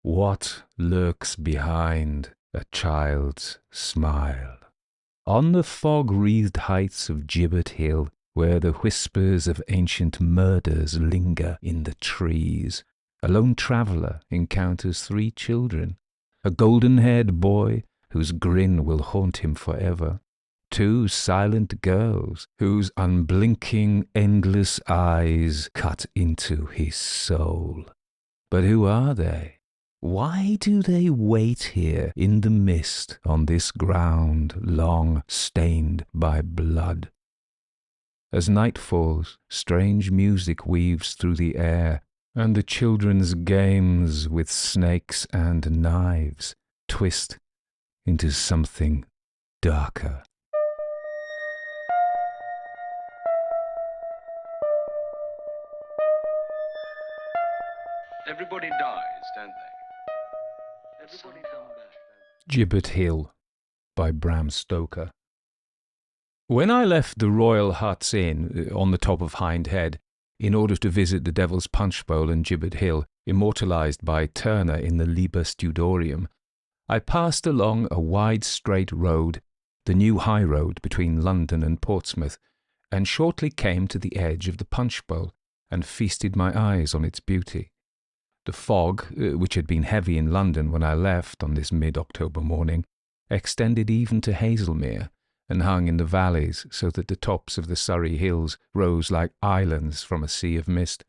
What lurks behind a child's smile? On the fog-wreathed heights of Gibbet Hill, where the whispers of ancient murders linger in the trees, a lone traveller encounters 3 children, a golden-haired boy whose grin will haunt him forever, 2 silent girls whose unblinking, endless eyes cut into his soul. But who are they? Why do they wait here in the mist on this ground long stained by blood? As night falls, strange music weaves through the air, and the children's games with snakes and knives twist into something darker. Everybody dies, don't they? Everybody come back. Gibbet Hill by Bram Stoker. When I left the Royal Huts Inn on the top of Hind Head in order to visit the Devil's Punch Bowl and Gibbet Hill, immortalised by Turner in the Liber Studorium, I passed along a wide straight road, the new high road between London and Portsmouth, and shortly came to the edge of the Punch Bowl and feasted my eyes on its beauty. The fog, which had been heavy in London when I left on this mid-October morning, extended even to Hazelmere, and hung in the valleys so that the tops of the Surrey hills rose like islands from a sea of mist,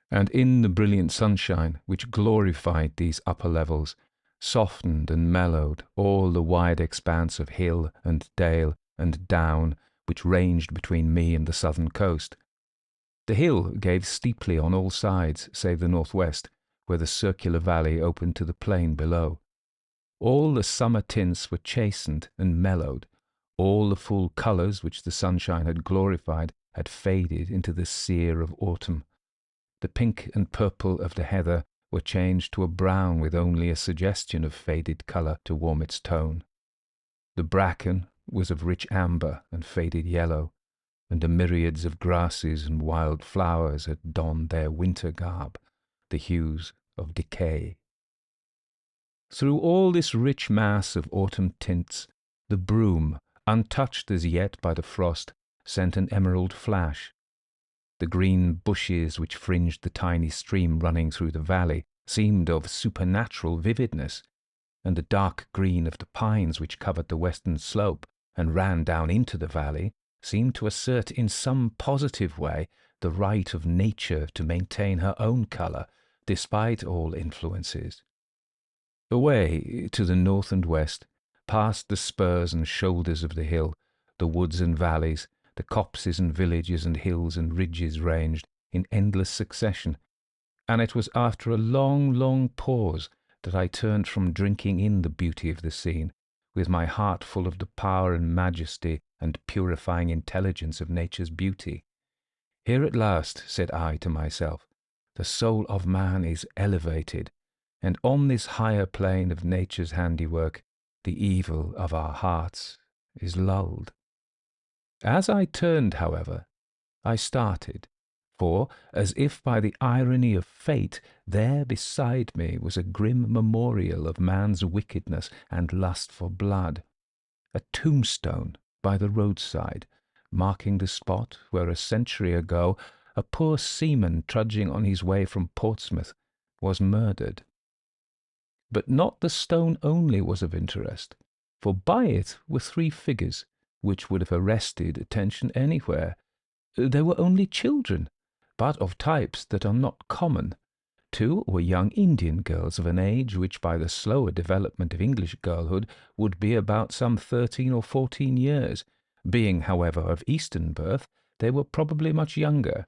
and in the brilliant sunshine which glorified these upper levels, softened and mellowed all the wide expanse of hill and dale and down which ranged between me and the southern coast. The hill gave steeply on all sides save the northwest, where the circular valley opened to the plain below. All the summer tints were chastened and mellowed, all the full colours which the sunshine had glorified had faded into the sere of autumn. The pink and purple of the heather were changed to a brown with only a suggestion of faded colour to warm its tone. The bracken was of rich amber and faded yellow, and the myriads of grasses and wild flowers had donned their winter garb, the hues of decay. Through all this rich mass of autumn tints, the broom, untouched as yet by the frost, sent an emerald flash. The green bushes which fringed the tiny stream running through the valley seemed of supernatural vividness, and the dark green of the pines which covered the western slope and ran down into the valley seemed to assert in some positive way the right of nature to maintain her own colour, despite all influences. Away to the north and west, past the spurs and shoulders of the hill, the woods and valleys, the copses and villages and hills and ridges ranged in endless succession, and it was after a long, long pause that I turned from drinking in the beauty of the scene, with my heart full of the power and majesty and purifying intelligence of nature's beauty. Here at last, said I to myself, the soul of man is elevated, and on this higher plane of nature's handiwork, the evil of our hearts is lulled. As I turned, however, I started, for, as if by the irony of fate, there beside me was a grim memorial of man's wickedness and lust for blood, a tombstone by the roadside, marking the spot where a century ago a poor seaman trudging on his way from Portsmouth was murdered. But not the stone only was of interest, for by it were 3 figures which would have arrested attention anywhere. They were only children, but of types that are not common. 2 were young Indian girls of an age which by the slower development of English girlhood would be about some 13 or 14 years. Being, however, of Eastern birth, they were probably much younger.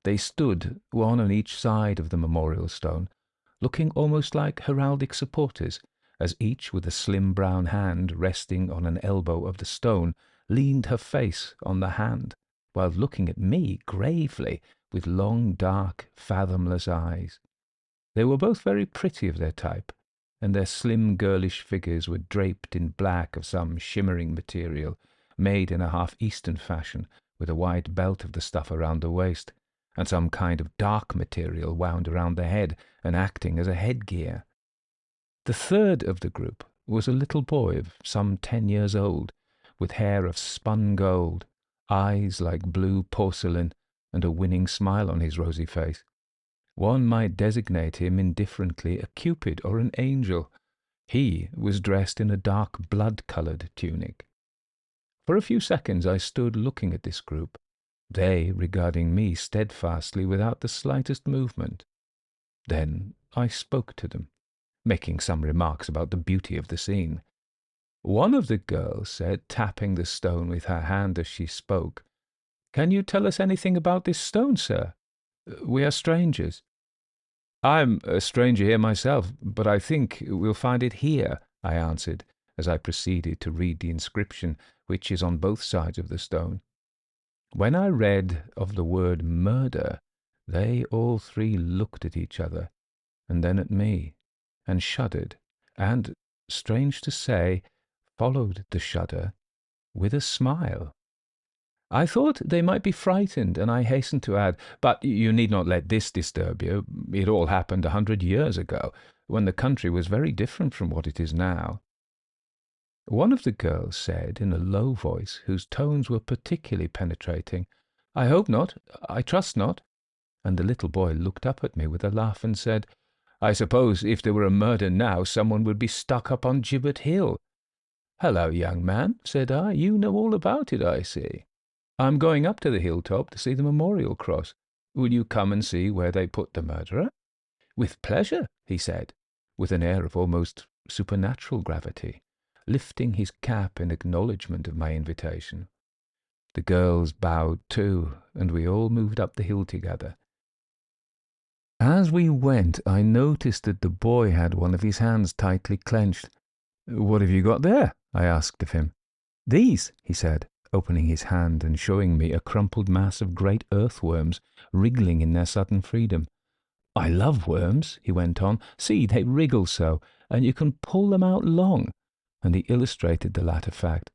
They stood, one on each side of the memorial stone, looking almost like heraldic supporters, as each with a slim brown hand resting on an elbow of the stone leaned her face on the hand, while looking at me gravely with long, dark, fathomless eyes. They were both very pretty of their type, and their slim, girlish figures were draped in black of some shimmering material, made in a half-Eastern fashion, with a wide belt of the stuff around the waist, and some kind of dark material wound around the head and acting as a headgear. The third of the group was a little boy of some 10 years old, with hair of spun gold, eyes like blue porcelain, and a winning smile on his rosy face. One might designate him indifferently a Cupid or an angel. He was dressed in a dark blood-coloured tunic. For a few seconds I stood looking at this group, they regarding me steadfastly without the slightest movement. Then I spoke to them, making some remarks about the beauty of the scene. One of the girls said, tapping the stone with her hand as she spoke, "Can you tell us anything about this stone, sir? We are strangers." "I'm a stranger here myself, but I think we'll find it here," I answered, as I proceeded to read the inscription which is on both sides of the stone. When I read of the word murder, they all three looked at each other, and then at me, and shuddered, and, strange to say, followed the shudder with a smile. I thought they might be frightened, and I hastened to add, "But you need not let this disturb you. It all happened 100 years ago, when the country was very different from what it is now." One of the girls said, in a low voice, whose tones were particularly penetrating, "I hope not. I trust not." And the little boy looked up at me with a laugh and said, "I suppose if there were a murder now, someone would be stuck up on Gibbet Hill." "Hello, young man," said I. "You know all about it, I see." "I'm going up to the hilltop to see the memorial cross. Will you come and see where they put the murderer?" "With pleasure," he said, with an air of almost supernatural gravity, lifting his cap in acknowledgment of my invitation. The girls bowed too, and we all moved up the hill together. As we went, I noticed that the boy had one of his hands tightly clenched. "What have you got there?" I asked of him. "These," he said, opening his hand and showing me a crumpled mass of great earthworms wriggling in their sudden freedom. "I love worms," he went on. "See, they wriggle so, and you can pull them out long," and he illustrated the latter fact.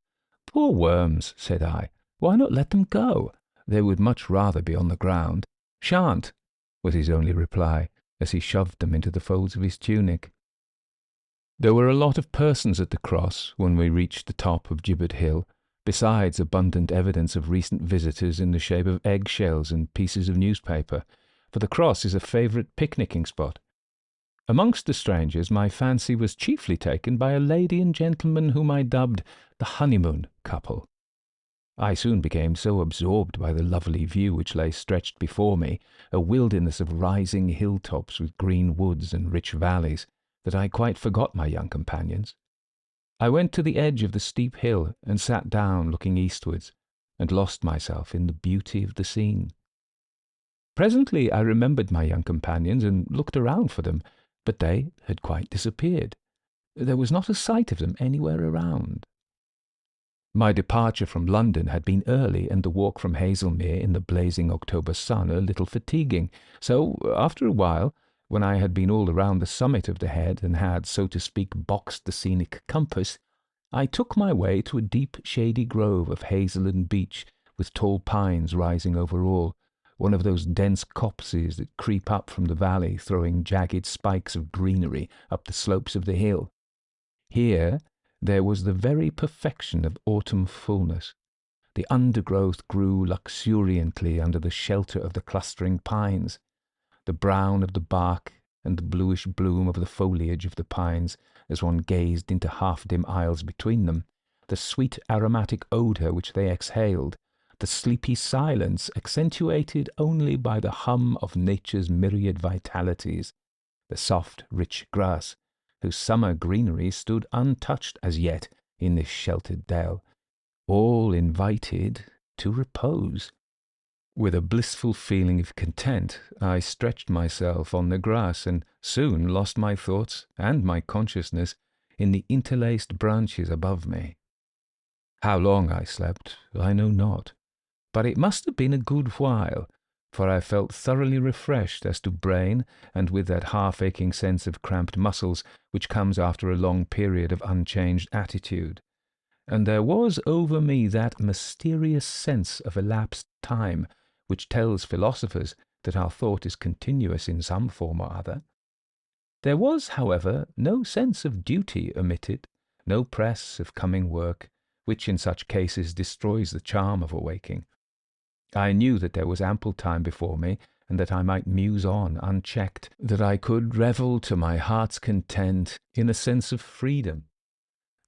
"Poor worms," said I. "Why not let them go? They would much rather be on the ground." "Shan't," was his only reply, as he shoved them into the folds of his tunic. There were a lot of persons at the cross when we reached the top of Gibbet Hill, besides abundant evidence of recent visitors in the shape of eggshells and pieces of newspaper, for the cross is a favourite picnicking spot. Amongst the strangers, my fancy was chiefly taken by a lady and gentleman whom I dubbed the honeymoon couple. I soon became so absorbed by the lovely view which lay stretched before me, a wilderness of rising hilltops with green woods and rich valleys, that I quite forgot my young companions. I went to the edge of the steep hill and sat down looking eastwards, and lost myself in the beauty of the scene. Presently I remembered my young companions and looked around for them, but they had quite disappeared. There was not a sight of them anywhere around. My departure from London had been early, and the walk from Haslemere in the blazing October sun a little fatiguing, so after a while, when I had been all around the summit of the head and had, so to speak, boxed the scenic compass, I took my way to a deep shady grove of hazel and beech, with tall pines rising over all, one of those dense copses that creep up from the valley, throwing jagged spikes of greenery up the slopes of the hill. Here there was the very perfection of autumn fullness. The undergrowth grew luxuriantly under the shelter of the clustering pines. The brown of the bark and the bluish bloom of the foliage of the pines, as one gazed into half-dim aisles between them, the sweet aromatic odour which they exhaled, the sleepy silence accentuated only by the hum of nature's myriad vitalities, the soft, rich grass, whose summer greenery stood untouched as yet in this sheltered dell, all invited to repose. With a blissful feeling of content, I stretched myself on the grass and soon lost my thoughts and my consciousness in the interlaced branches above me. How long I slept, I know not, but it must have been a good while, for I felt thoroughly refreshed as to brain and with that half-aching sense of cramped muscles which comes after a long period of unchanged attitude. And there was over me that mysterious sense of elapsed time which tells philosophers that our thought is continuous in some form or other. There was, however, no sense of duty omitted, no press of coming work, which in such cases destroys the charm of a waking. I knew that there was ample time before me, and that I might muse on unchecked, that I could revel to my heart's content in a sense of freedom,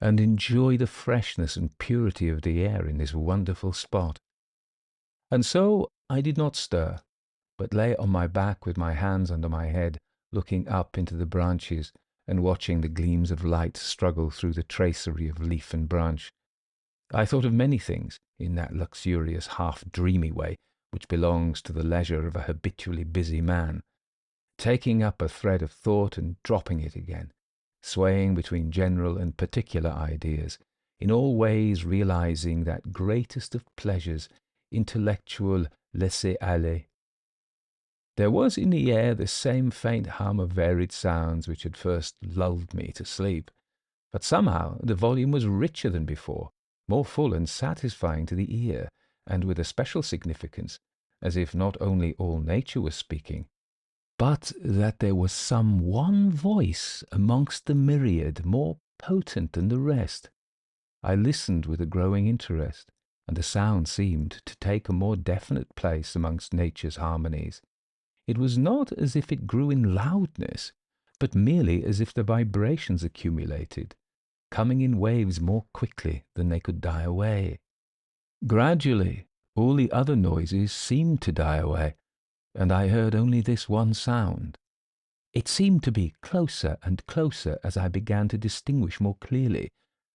and enjoy the freshness and purity of the air in this wonderful spot. And so I did not stir, but lay on my back with my hands under my head, looking up into the branches and watching the gleams of light struggle through the tracery of leaf and branch. I thought of many things in that luxurious, half-dreamy way which belongs to the leisure of a habitually busy man, taking up a thread of thought and dropping it again, swaying between general and particular ideas, in all ways realizing that greatest of pleasures, intellectual laisser-aller. There was in the air the same faint hum of varied sounds which had first lulled me to sleep, but somehow the volume was richer than before, more full and satisfying to the ear, and with a special significance, as if not only all nature was speaking, but that there was some one voice amongst the myriad more potent than the rest. I listened with a growing interest, and the sound seemed to take a more definite place amongst nature's harmonies. It was not as if it grew in loudness, but merely as if the vibrations accumulated, coming in waves more quickly than they could die away. Gradually, all the other noises seemed to die away, and I heard only this one sound. It seemed to be closer and closer as I began to distinguish more clearly,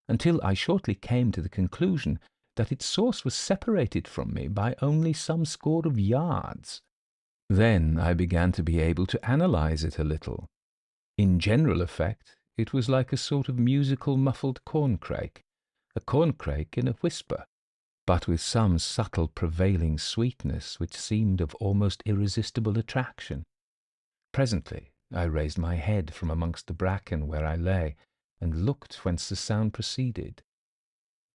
until I shortly came to the conclusion that its source was separated from me by only some score of yards. Then I began to be able to analyze it a little. In general effect, it was like a sort of musical muffled corncrake, a corncrake in a whisper, but with some subtle prevailing sweetness which seemed of almost irresistible attraction. Presently I raised my head from amongst the bracken where I lay, and looked whence the sound proceeded.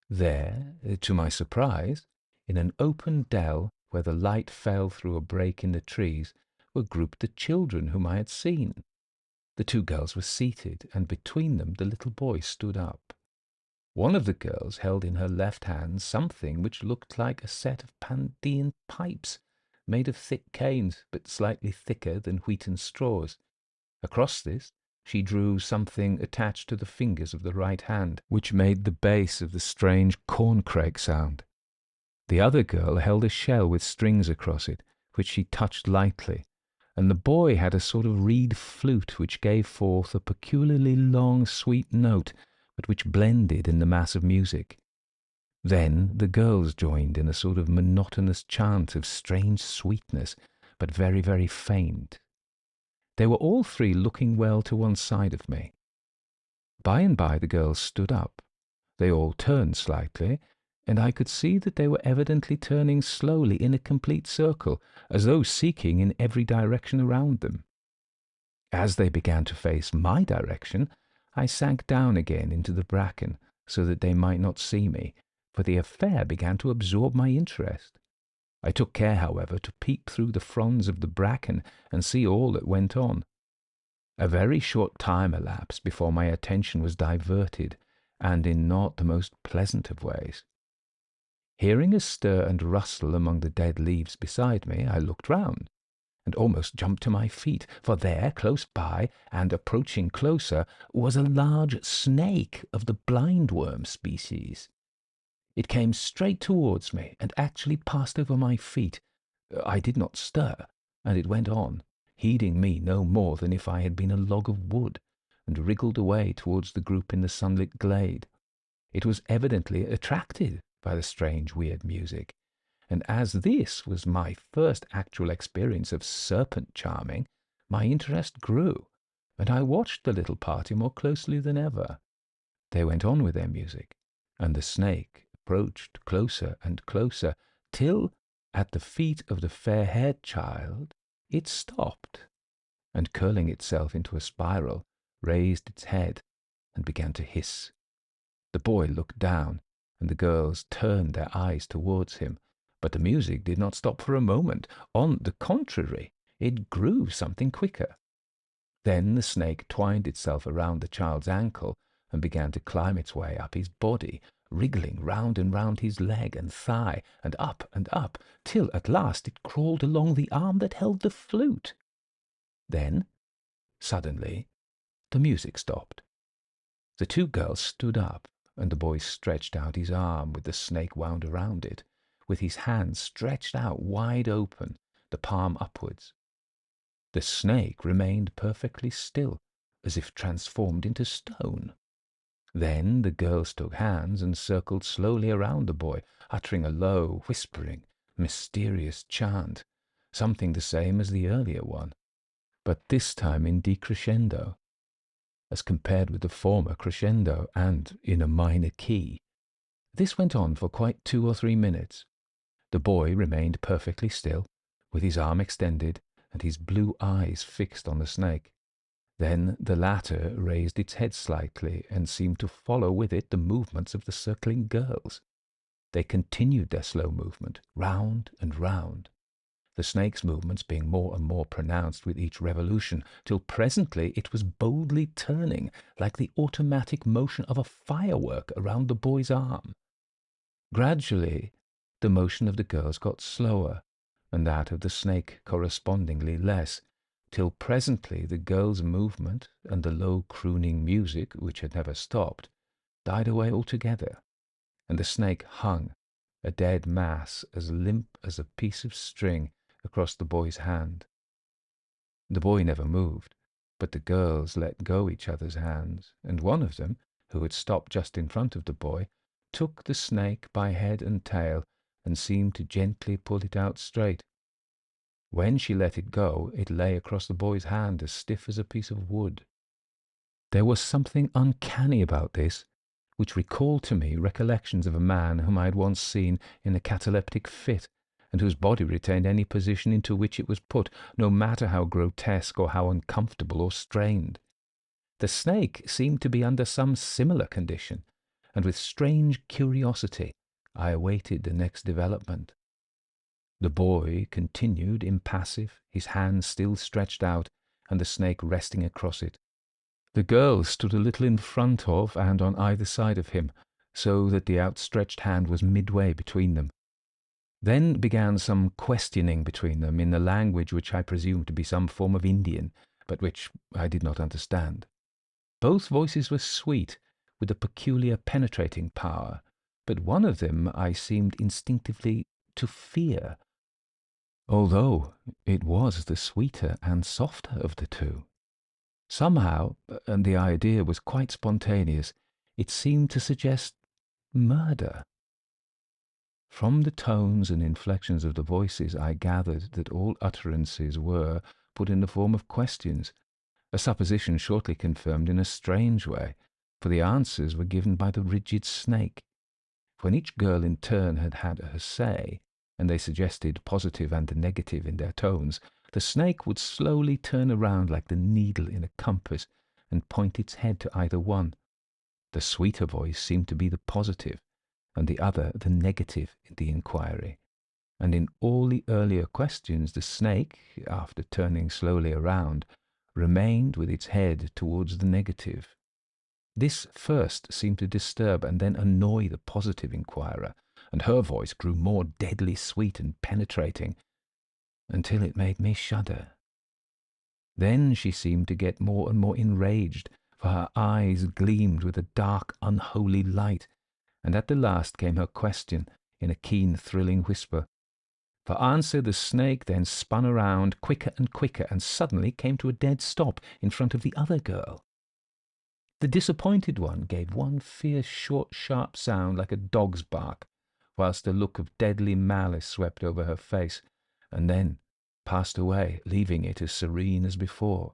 There, to my surprise, in an open dell where the light fell through a break in the trees, were grouped the children whom I had seen. The two girls were seated, and between them the little boy stood up. One of the girls held in her left hand something which looked like a set of Pandean pipes, made of thick canes, but slightly thicker than wheaten straws. Across this she drew something attached to the fingers of the right hand, which made the bass of the strange corncrake sound. The other girl held a shell with strings across it, which she touched lightly, and the boy had a sort of reed flute which gave forth a peculiarly long, sweet note, but which blended in the mass of music. Then the girls joined in a sort of monotonous chant of strange sweetness, but very, very faint. They were all three looking well to one side of me. By and by the girls stood up. They all turned slightly, and I could see that they were evidently turning slowly in a complete circle, as though seeking in every direction around them. As they began to face my direction, I sank down again into the bracken, so that they might not see me, for the affair began to absorb my interest. I took care, however, to peep through the fronds of the bracken and see all that went on. A very short time elapsed before my attention was diverted, and in not the most pleasant of ways. Hearing a stir and rustle among the dead leaves beside me, I looked round, and almost jumped to my feet, for there, close by, and approaching closer, was a large snake of the blindworm species. It came straight towards me, and actually passed over my feet. I did not stir, and it went on, heeding me no more than if I had been a log of wood, and wriggled away towards the group in the sunlit glade. It was evidently attracted by the strange, weird music, and as this was my first actual experience of serpent charming, my interest grew, and I watched the little party more closely than ever. They went on with their music, and the snake approached closer and closer, till, at the feet of the fair-haired child, it stopped, and curling itself into a spiral, raised its head and began to hiss. The boy looked down, and the girls turned their eyes towards him, but the music did not stop for a moment. On the contrary, it grew something quicker. Then the snake twined itself around the child's ankle and began to climb its way up his body, wriggling round and round his leg and thigh, and up, till at last it crawled along the arm that held the flute. Then, suddenly, the music stopped. The two girls stood up, and the boy stretched out his arm with the snake wound around it, with his hand stretched out wide open, the palm upwards. The snake remained perfectly still, as if transformed into stone. Then the girls took hands and circled slowly around the boy, uttering a low, whispering, mysterious chant, something the same as the earlier one, but this time in decrescendo, as compared with the former crescendo, and in a minor key. This went on for quite 2 or 3 minutes. The boy remained perfectly still, with his arm extended and his blue eyes fixed on the snake. Then the latter raised its head slightly and seemed to follow with it the movements of the circling girls. They continued their slow movement, round and round, the snake's movements being more and more pronounced with each revolution, till presently it was boldly turning, like the automatic motion of a firework around the boy's arm. Gradually, the motion of the girls got slower, and that of the snake correspondingly less, till presently the girl's movement and the low crooning music, which had never stopped, died away altogether, and the snake hung, a dead mass as limp as a piece of string, across the boy's hand. The boy never moved, but the girls let go each other's hands, and one of them, who had stopped just in front of the boy, took the snake by head and tail and seemed to gently pull it out straight. When she let it go, it lay across the boy's hand as stiff as a piece of wood. There was something uncanny about this, which recalled to me recollections of a man whom I had once seen in a cataleptic fit, and whose body retained any position into which it was put, no matter how grotesque or how uncomfortable or strained. The snake seemed to be under some similar condition, and with strange curiosity I awaited the next development. The boy continued impassive, his hand still stretched out, and the snake resting across it. The girl stood a little in front of and on either side of him, so that the outstretched hand was midway between them. Then began some questioning between them in a language which I presumed to be some form of Indian, but which I did not understand. Both voices were sweet, with a peculiar penetrating power, but one of them I seemed instinctively to fear, although it was the sweeter and softer of the two. Somehow, and the idea was quite spontaneous, it seemed to suggest murder. From the tones and inflections of the voices I gathered that all utterances were put in the form of questions, a supposition shortly confirmed in a strange way, for the answers were given by the rigid snake. When each girl in turn had had her say, and they suggested positive and negative in their tones, the snake would slowly turn around like the needle in a compass and point its head to either one. The sweeter voice seemed to be the positive, and the other the negative in the inquiry. And in all the earlier questions the snake, after turning slowly around, remained with its head towards the negative. This first seemed to disturb and then annoy the positive inquirer, and her voice grew more deadly sweet and penetrating, until it made me shudder. Then she seemed to get more and more enraged, for her eyes gleamed with a dark, unholy light, and at the last came her question in a keen, thrilling whisper. For answer, the snake then spun around quicker and quicker, and suddenly came to a dead stop in front of the other girl. The disappointed one gave one fierce, short, sharp sound like a dog's bark, whilst a look of deadly malice swept over her face, and then passed away, leaving it as serene as before.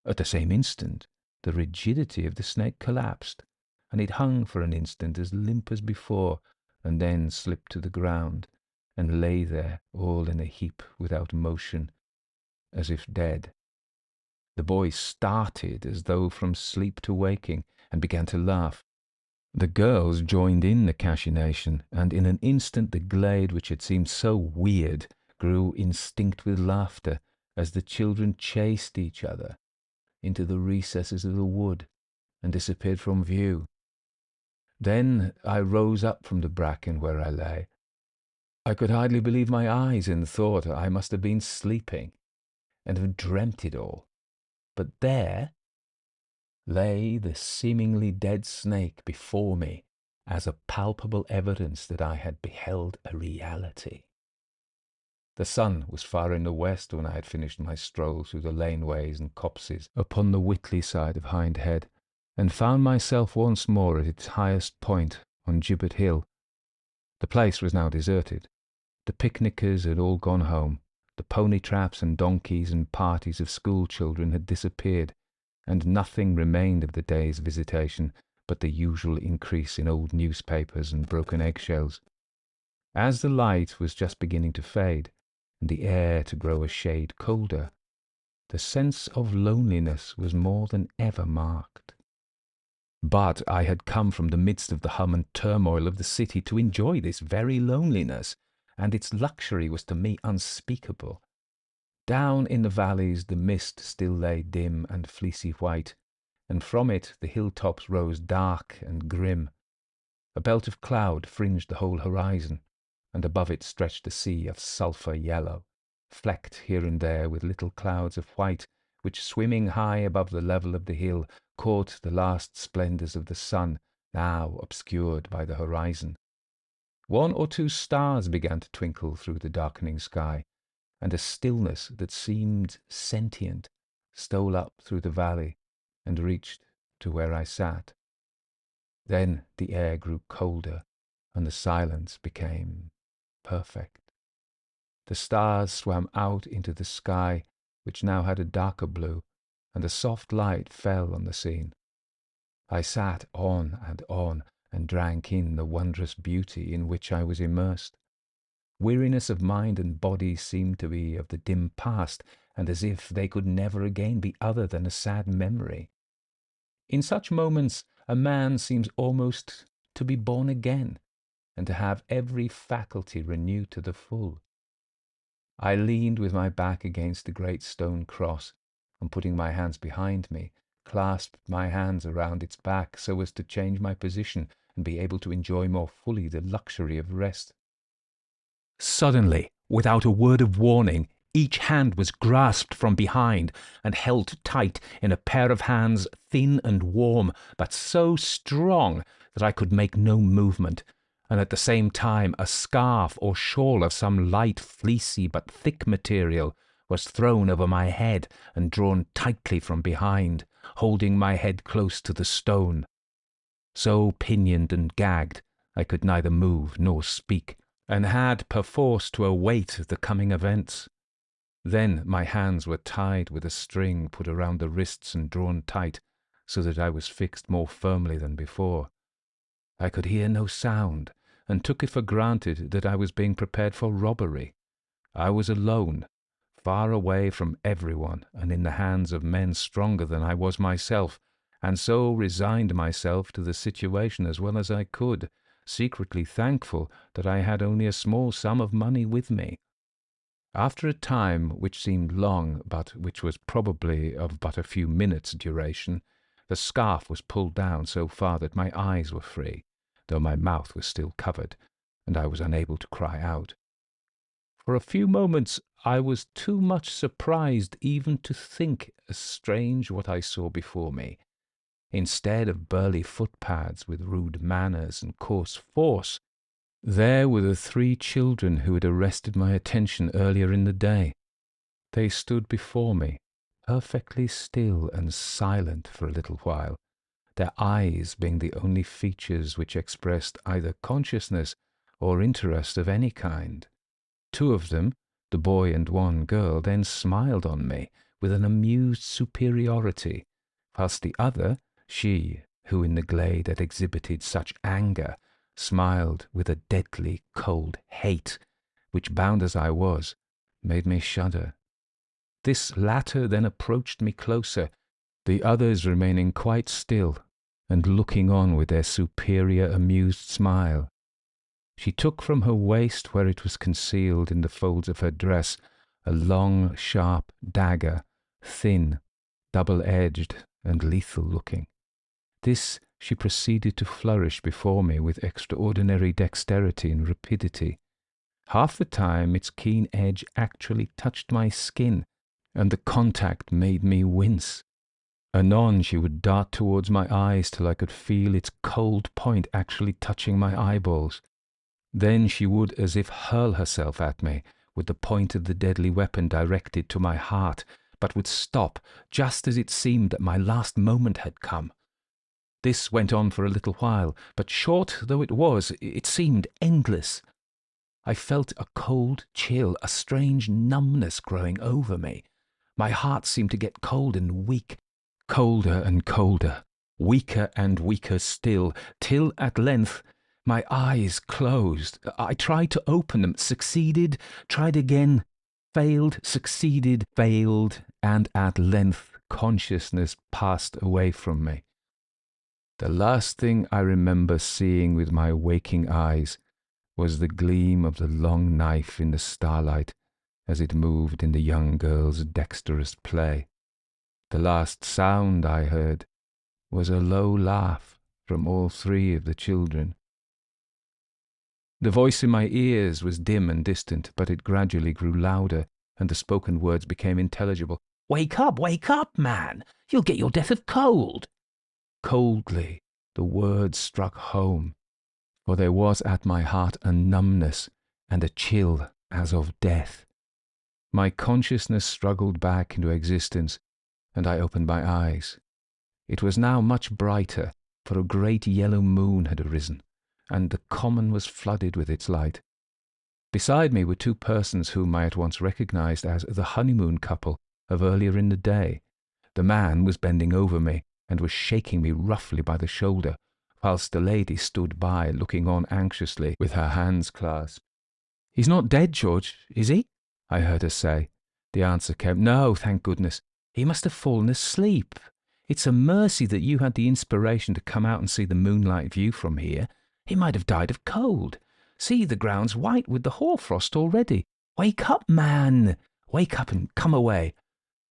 At the same instant, the rigidity of the snake collapsed, and it hung for an instant as limp as before, and then slipped to the ground, and lay there all in a heap without motion, as if dead. The boy started as though from sleep to waking, and began to laugh. The girls joined in the cachinnation, and in an instant the glade, which had seemed so weird, grew instinct with laughter, as the children chased each other, into the recesses of the wood and disappeared from view. Then I rose up from the bracken where I lay. I could hardly believe my eyes and thought I must have been sleeping and have dreamt it all. But there lay the seemingly dead snake before me as a palpable evidence that I had beheld a reality. The sun was far in the west when I had finished my stroll through the laneways and copses upon the Whitley side of Hindhead, and found myself once more at its highest point on Gibbet Hill. The place was now deserted. The picnickers had all gone home. The pony traps and donkeys and parties of school children had disappeared, and nothing remained of the day's visitation but the usual increase in old newspapers and broken eggshells. As the light was just beginning to fade, and the air to grow a shade colder, the sense of loneliness was more than ever marked. But I had come from the midst of the hum and turmoil of the city to enjoy this very loneliness, and its luxury was to me unspeakable. Down in the valleys the mist still lay dim and fleecy white, and from it the hilltops rose dark and grim. A belt of cloud fringed the whole horizon, and above it stretched a sea of sulphur yellow, flecked here and there with little clouds of white, which, swimming high above the level of the hill, caught the last splendours of the sun, now obscured by the horizon. One or two stars began to twinkle through the darkening sky, and a stillness that seemed sentient stole up through the valley and reached to where I sat. Then the air grew colder, and the silence became perfect. The stars swam out into the sky, which now had a darker blue, and a soft light fell on the scene. I sat on, and drank in the wondrous beauty in which I was immersed. Weariness of mind and body seemed to be of the dim past, and as if they could never again be other than a sad memory. In such moments a man seems almost to be born again, and to have every faculty renewed to the full. I leaned with my back against the great stone cross, and putting my hands behind me, clasped my hands around its back so as to change my position and be able to enjoy more fully the luxury of rest. Suddenly, without a word of warning, each hand was grasped from behind and held tight in a pair of hands thin and warm, but so strong that I could make no movement, and at the same time a scarf or shawl of some light, fleecy but thick material was thrown over my head and drawn tightly from behind, holding my head close to the stone. So pinioned and gagged, I could neither move nor speak, and had perforce to await the coming events. Then my hands were tied with a string put around the wrists and drawn tight, so that I was fixed more firmly than before. I could hear no sound, and took it for granted that I was being prepared for robbery. I was alone, far away from everyone, and in the hands of men stronger than I was myself, and so resigned myself to the situation as well as I could, secretly thankful that I had only a small sum of money with me. After a time which seemed long, but which was probably of but a few minutes' duration, the scarf was pulled down so far that my eyes were free, though my mouth was still covered, and I was unable to cry out. For a few moments I was too much surprised even to think strange what I saw before me. Instead of burly footpads with rude manners and coarse force, there were the 3 children who had arrested my attention earlier in the day. They stood before me, perfectly still and silent for a little while, their eyes being the only features which expressed either consciousness or interest of any kind. 2 of them, the boy and 1 girl, then smiled on me with an amused superiority, whilst the other, she who in the glade had exhibited such anger, smiled with a deadly cold hate, which, bound as I was, made me shudder. This latter then approached me closer, the others remaining quite still, and looking on with their superior amused smile. She took from her waist, where it was concealed in the folds of her dress, a long, sharp dagger, thin, double-edged and lethal-looking. This she proceeded to flourish before me with extraordinary dexterity and rapidity. Half the time its keen edge actually touched my skin, and the contact made me wince. Anon she would dart towards my eyes till I could feel its cold point actually touching my eyeballs. Then she would as if hurl herself at me, with the point of the deadly weapon directed to my heart, but would stop just as it seemed that my last moment had come. This went on for a little while, but short though it was, it seemed endless. I felt a cold chill, a strange numbness growing over me. My heart seemed to get cold and weak, colder and colder, weaker and weaker still, till at length my eyes closed. I tried to open them, succeeded, tried again, failed, succeeded, failed, and at length consciousness passed away from me. The last thing I remember seeing with my waking eyes was the gleam of the long knife in the starlight as it moved in the young girl's dexterous play. The last sound I heard was a low laugh from all three of the children. The voice in my ears was dim and distant, but it gradually grew louder, and the spoken words became intelligible. Wake up, man! You'll get your death of cold!" Coldly the words struck home, for there was at my heart a numbness and a chill as of death. My consciousness struggled back into existence, and I opened my eyes. It was now much brighter, for a great yellow moon had arisen, and the common was flooded with its light. Beside me were two persons whom I at once recognized as the honeymoon couple of earlier in the day. The man was bending over me, and was shaking me roughly by the shoulder, whilst the lady stood by, looking on anxiously, with her hands clasped. "He's not dead, George, is he?" I heard her say. The answer came, "No, thank goodness. He must have fallen asleep. It's a mercy that you had the inspiration to come out and see the moonlight view from here. He might have died of cold. See, the ground's white with the hoarfrost already. Wake up, man! Wake up and come away."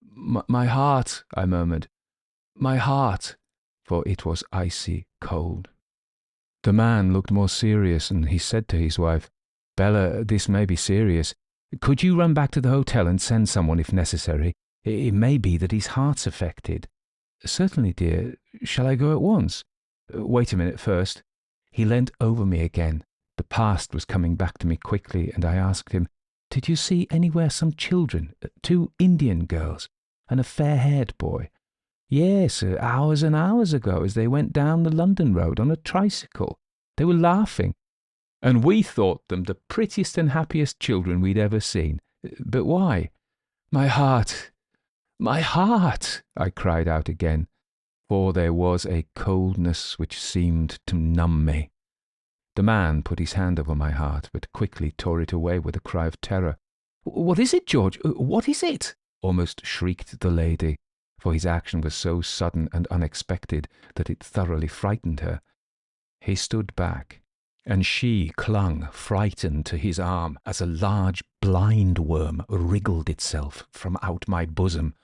My heart," I murmured. "My heart," for it was icy cold. The man looked more serious, and he said to his wife, "Bella, this may be serious. Could you run back to the hotel and send someone if necessary? It may be that his heart's affected." "Certainly, dear. Shall I go at once?" "Wait a minute first." He leant over me again. The past was coming back to me quickly, and I asked him, "Did you see anywhere some children, 2 Indian girls, and a fair-haired boy?" "Yes, hours and hours ago, as they went down the London road on a tricycle. They were laughing, and we thought them the prettiest and happiest children we'd ever seen. But why?" My heart, I cried out again, for there was a coldness which seemed to numb me. The man put his hand over my heart, but quickly tore it away with a cry of terror. "What is it, George? What is it?" almost shrieked the lady, for his action was so sudden and unexpected that it thoroughly frightened her. He stood back, and she clung frightened to his arm as a large blind worm wriggled itself from out my bosom,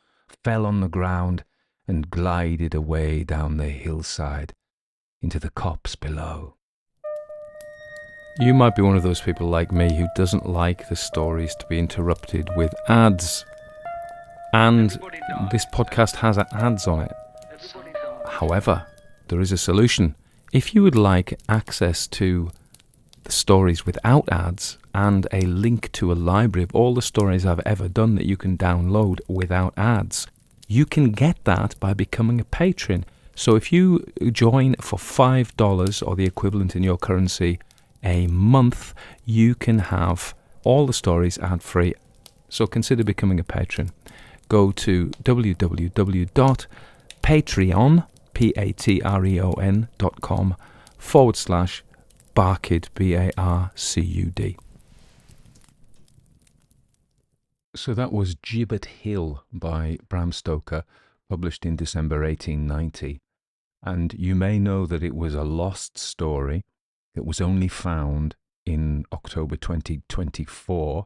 fell on the ground, and glided away down the hillside into the copse below. You might be one of those people like me who doesn't like the stories to be interrupted with ads. And this podcast has ads on it. However, there is a solution. If you would like access to the stories without ads and a link to a library of all the stories I've ever done that you can download without ads, you can get that by becoming a patron. So if you join for $5 or the equivalent in your currency a month, you can have all the stories ad-free. So consider becoming a patron. Go to patreon.com/Barcud, Barcud. So that was Gibbet Hill by Bram Stoker, published in December 1890. And you may know that it was a lost story. It was only found in October 2024,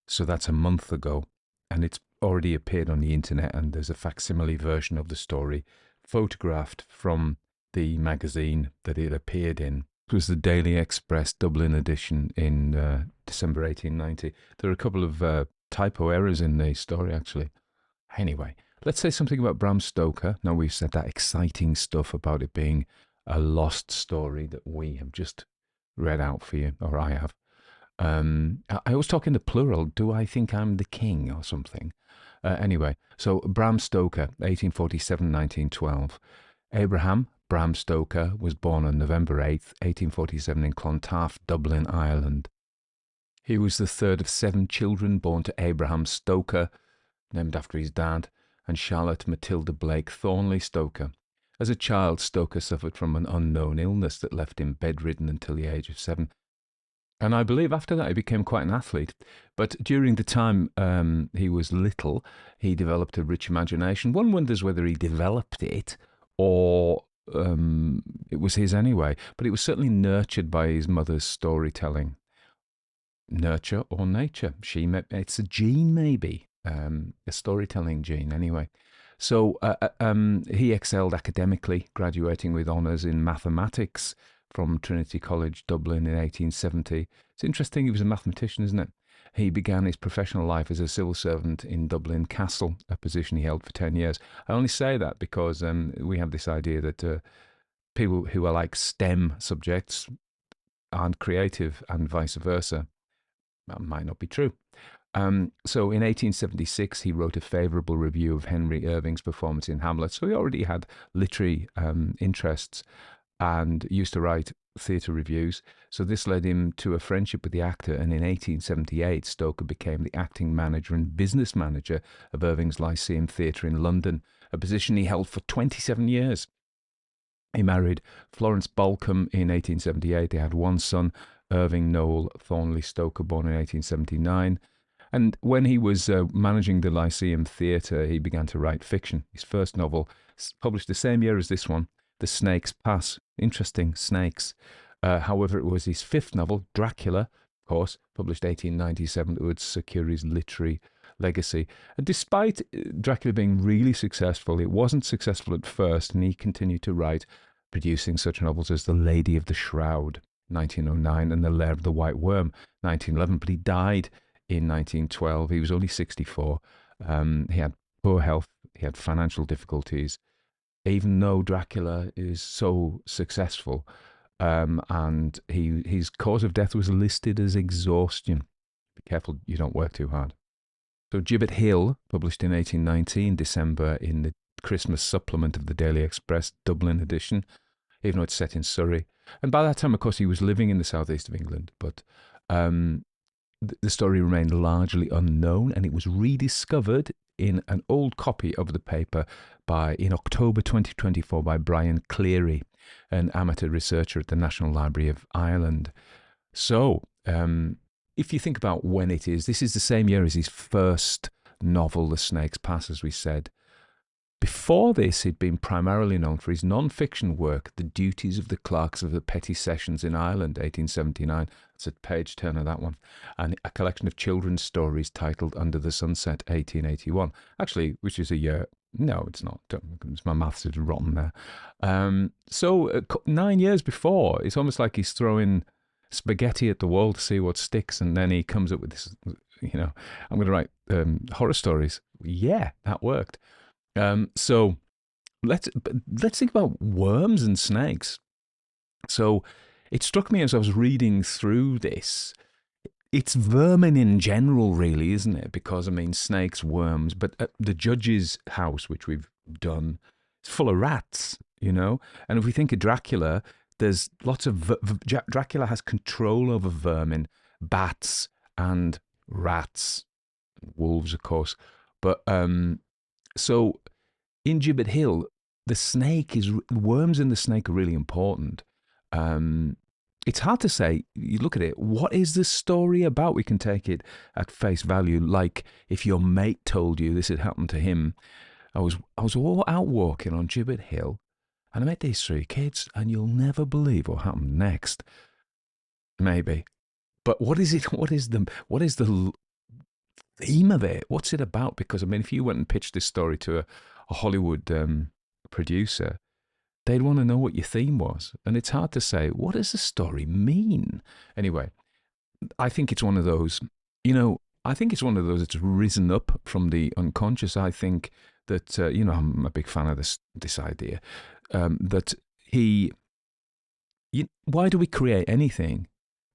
so that's a month ago, and it's already appeared on the internet, and there's a facsimile version of the story photographed from the magazine that it appeared in. It was the Daily Express Dublin edition in December 1890. There are a couple of typo errors in the story, actually. Anyway, let's say something about Bram Stoker. Now, we've said that exciting stuff about it being a lost story that we have just read out for you, or I have. I always talk in the plural. Do I think I'm the king or something? Anyway, so Bram Stoker, 1847-1912. Abraham Bram Stoker was born on November 8th, 1847 in Clontarf, Dublin, Ireland. He was the third of 7 children born to Abraham Stoker, named after his dad, and Charlotte Matilda Blake Thornley Stoker. As a child, Stoker suffered from an unknown illness that left him bedridden until the age of 7. And I believe after that he became quite an athlete. But during the time he was little, he developed a rich imagination. One wonders whether he developed it or it was his anyway. But it was certainly nurtured by his mother's storytelling. Nurture or nature? It's a gene, maybe. A storytelling gene, anyway. So he excelled academically, graduating with honours in mathematics from Trinity College, Dublin in 1870. It's interesting, he was a mathematician, isn't it? He began his professional life as a civil servant in Dublin Castle, a position he held for 10 years. I only say that because we have this idea that people who are like STEM subjects aren't creative and vice versa. That might not be true. So in 1876, he wrote a favourable review of Henry Irving's performance in Hamlet. So he already had literary interests and used to write theatre reviews. So this led him to a friendship with the actor. And in 1878, Stoker became the acting manager and business manager of Irving's Lyceum Theatre in London, a position he held for 27 years. He married Florence Balcombe in 1878. They had one son, Irving Noel Thornley Stoker, born in 1879. And when he was managing the Lyceum Theatre, he began to write fiction. His first novel, published the same year as this one, The Snake's Pass. Interesting, snakes. However, it was his 5th novel, Dracula, of course, published 1897, that would secure his literary legacy. And despite Dracula being really successful, it wasn't successful at first, and he continued to write, producing such novels as The Lady of the Shroud, 1909, and The Lair of the White Worm, 1911. But he died in 1912. He was only 64. He had poor health. He had financial difficulties. Even though Dracula is so successful, and his cause of death was listed as exhaustion. Be careful you don't work too hard. So Gibbet Hill, published in 1819, December, in the Christmas supplement of the Daily Express, Dublin edition, even though it's set in Surrey. And by that time, of course, he was living in the southeast of England, but the story remained largely unknown, and it was rediscovered in an old copy of the paper in October 2024 by Brian Cleary, an amateur researcher at the National Library of Ireland. So, if you think about when it is, this is the same year as his first novel, The Snake's Pass, as we said. Before this, he'd been primarily known for his non-fiction work, The Duties of the Clerks of the Petty Sessions in Ireland, 1879. That's a page turner, that one. And a collection of children's stories titled Under the Sunset, 1881. Actually, which is a year... No, it's not. My maths is rotten there. So 9 years before, it's almost like he's throwing spaghetti at the wall to see what sticks, and then he comes up with this, I'm going to write horror stories. Yeah, that worked. So let's think about worms and snakes. So it struck me as I was reading through this, it's vermin in general, really, isn't it? Because, I mean, snakes, worms, but the judge's house, which we've done, is full of rats, And if we think of Dracula, there's lots of... Dracula has control over vermin, bats and rats, wolves, of course. But so in Gibbet Hill, worms and the snake are really important. It's hard to say. You look at it, what is the story about? We can take it at face value, like if your mate told you this had happened to him. I was all out walking on Gibbet Hill, and I met these 3 kids, and you'll never believe what happened next. Maybe. But what is it? What is the theme of it. What's it about? Because, I mean, if you went and pitched this story to a Hollywood producer, they'd want to know what your theme was. And it's hard to say, what does the story mean? Anyway, I think it's one of those, I think it's one of those that's risen up from the unconscious. I think that, I'm a big fan of this idea, that why do we create anything?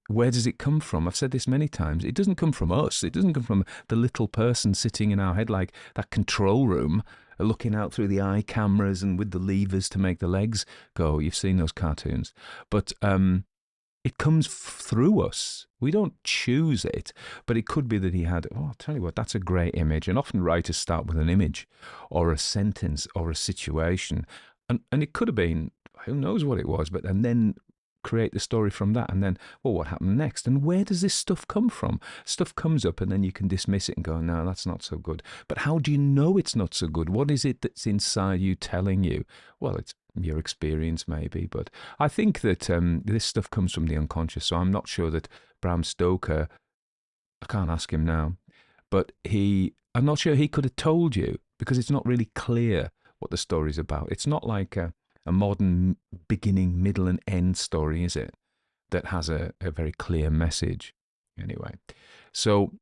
Where does it come from? I've said this many times. It doesn't come from us. It doesn't come from the little person sitting in our head, like that control room, looking out through the eye cameras and with the levers to make the legs go. You've seen those cartoons. But it comes through us. We don't choose it. But it could be that he had, I'll tell you what, that's a great image. And often writers start with an image or a sentence or a situation. And it could have been, who knows what it was, and then create the story from that, and then, well, what happened next? And where does this stuff come from? Stuff comes up and then you can dismiss it and go, no, that's not so good. But how do you know it's not so good? What is it that's inside you telling you? Well, it's your experience maybe, but I think that this stuff comes from the unconscious. So I'm not sure that Bram Stoker, I can't ask him now, but I'm not sure he could have told you, because it's not really clear what the story's about. It's not like a modern beginning, middle, and end story, is it? That has a very clear message. Anyway, so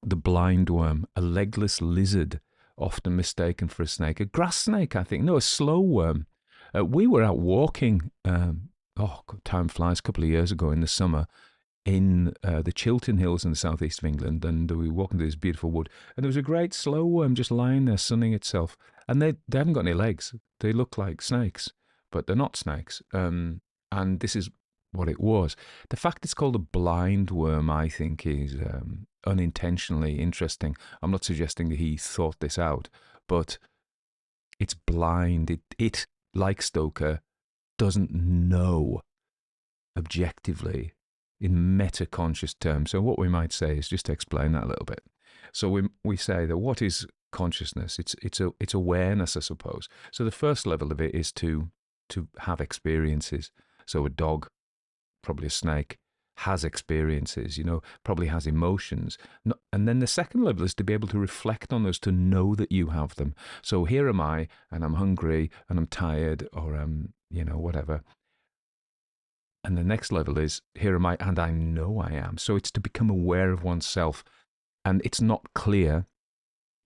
the blind worm, a legless lizard, often mistaken for a snake, a grass snake, I think. No, a slow worm. We were out walking, time flies, a couple of years ago in the summer, in the Chiltern Hills in the southeast of England, and we were walking through this beautiful wood, and there was a great slow worm just lying there sunning itself, and they haven't got any legs. They look like snakes, but they're not snakes. And this is what it was. The fact it's called a blind worm, I think, is unintentionally interesting. I'm not suggesting that he thought this out, but it's blind. It like Stoker, doesn't know objectively in meta-conscious terms. So what we might say is, just to explain that a little bit. So we say that what is consciousness? It's awareness, I suppose. So the first level of it is to have experiences. So a dog, probably a snake, has experiences, probably has emotions. And then the second level is to be able to reflect on those, to know that you have them. So here am I, and I'm hungry, and I'm tired, or whatever. And the next level is, here am I, and I know I am. So it's to become aware of oneself. And it's not clear.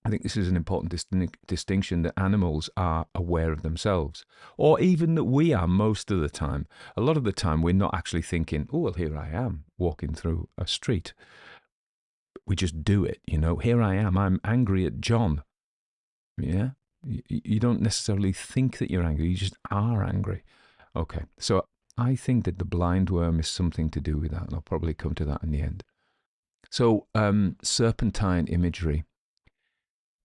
I think this is an important distinction, that animals are aware of themselves, or even that we are most of the time. A lot of the time, we're not actually thinking, oh, well, here I am walking through a street. We just do it, Here I am, I'm angry at John. Yeah? You don't necessarily think that you're angry, you just are angry. Okay, so I think that the blind worm is something to do with that, and I'll probably come to that in the end. So, serpentine imagery.